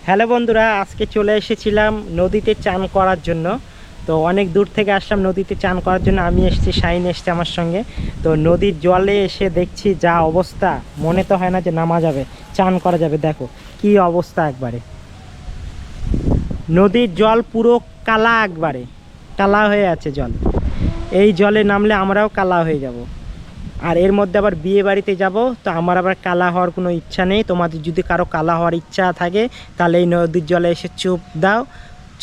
Hello বন্ধুরা, আজকে চলে এসেছিলাম নদীতে চান করার জন্য। তো অনেক দূর থেকে আসলাম নদীতে চান করার জন্য। আমি এসেছি, শাহিন এসছে আমার সঙ্গে। তো নদীর জলে এসে দেখছি যা অবস্থা, মনে তো হয় না যে নামা যাবে, চান করা যাবে। দেখো কি অবস্থা, একবারে নদীর জল পুরো কালা, একবারে কালা হয়ে আছে জল। এই জলে নামলে আমরাও কালা হয়ে যাব। আর এর মধ্যে আবার বিয়ে বাড়িতে যাব, তো আমার আবার কালা হওয়ার কোনো ইচ্ছা নেই। তোমাদের যদি কারো কালা হওয়ার ইচ্ছা থাকে তাহলে এই নদীর জলে এসে চুপ দাও,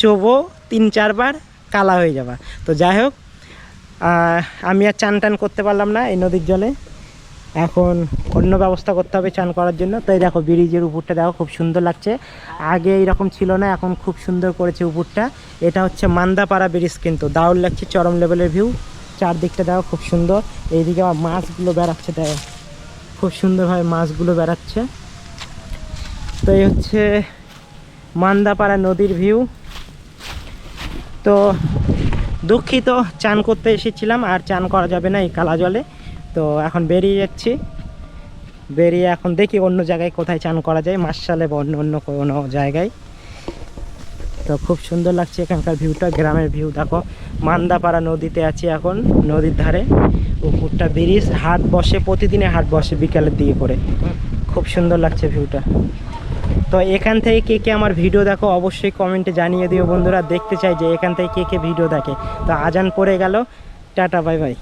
চোবো 3-4 বার, কালা হয়ে যাবা। তো যাই হোক, আমি আর চান টান করতে পারলাম না এই নদীর জলে। এখন অন্য ব্যবস্থা করতে হবে চান করার জন্য। তো এই দেখো ব্রিজের উপরটা দেখো, খুব সুন্দর লাগছে। আগে এইরকম ছিল না, এখন খুব সুন্দর করেছে উপরটা। এটা হচ্ছে মান্দাপাড়া ব্রিজ, কিন্তু দারুণ লাগছে, চরম লেভেলের ভিউ। চারদিকটা দেখো খুব সুন্দর। এইদিকে আবার মাছগুলো বেড়াচ্ছে, দেখো খুব সুন্দরভাবে মাছগুলো বেড়াচ্ছে। তো এই হচ্ছে মান্দাপাড়া নদীর ভিউ। তো দুঃখিত, চান করতে এসেছিলাম, আর চান করা যাবে না এই কালা জলে। তো এখন বেরিয়ে যাচ্ছি, বেরিয়ে এখন দেখি অন্য জায়গায় কোথায় চান করা যায়, মার্শালে বা অন্য অন্য কোনো জায়গায়। তো খুব সুন্দর লাগছে এখানকার ভিউটা, গ্রামের ভিউ। দেখো মান্দাপাড়া নদীতে আছি এখন, নদীর ধারে। উপরটা ব্রিজ, হাট বসে, প্রতিদিনে হাট বসে বিকালের দিকে করে। খুব সুন্দর লাগছে ভিউটা। তো এখান থেকে কে কে আমার ভিডিও দেখো অবশ্যই কমেন্টে জানিয়ে দিও বন্ধুরা। দেখতে চাই যে এখান থেকে কে কে ভিডিও দেখে। তো আজান পড়ে গেল, টাটা বাই বাই।